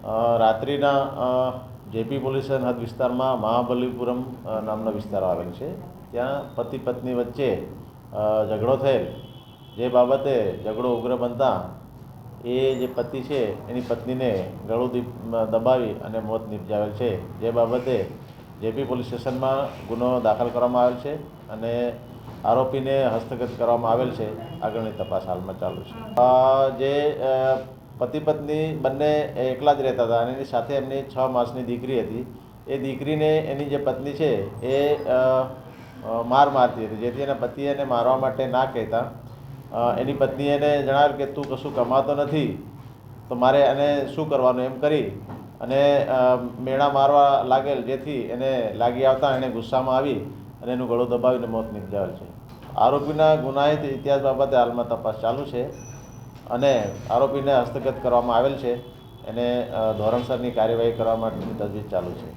રાત્રિના JP police station હદ વિસ્તારમાં મહાબલીપુરમ નામનો વિસ્તાર આવેલ છે. ત્યાં પતિ પત્ની વચ્ચે ઝઘડો થયેલ, જે બાબતે ઝઘડો ઉગ્ર બનતા એ જે પતિ છે એની પત્નીને ગળું દબાવી અને મોત નિપજાવેલ છે. જે બાબતે જેપી પોલીસ સ્ટેશનમાં ગુનો દાખલ કરવામાં આવેલ છે અને આરોપીને હસ્તગત કરવામાં આવેલ છે. આગળની તપાસ હાલમાં ચાલુ છે. જે પતિ પત્ની બંને એકલા જ રહેતા હતા અને એની સાથે એમની 6 માસની દીકરી હતી. એ દીકરીને એની જે પત્ની છે એ માર મારતી હતી, જેથી એના પતિએ એને મારવા માટે ના કહેતા એની પત્નીએ એને જણાવ્યું કે તું કશું કમાતો નથી તો મારે એને શું કરવાનું એમ કરી અને મેણા મારવા લાગેલ, જેથી એને લાગી આવતા એણે ગુસ્સામાં આવી અને એનું ગળું દબાવીને મોત નિપજાવેલ છે. આરોપીના ગુનાહિત ઇતિહાસ બાબતે હાલમાં તપાસ ચાલુ છે અને આરોપીને હસ્તગત કરવામાં આવેલ છે. એને ધોરણસરની કાર્યવાહી કરવા માટેની તજવીજ ચાલુ છે.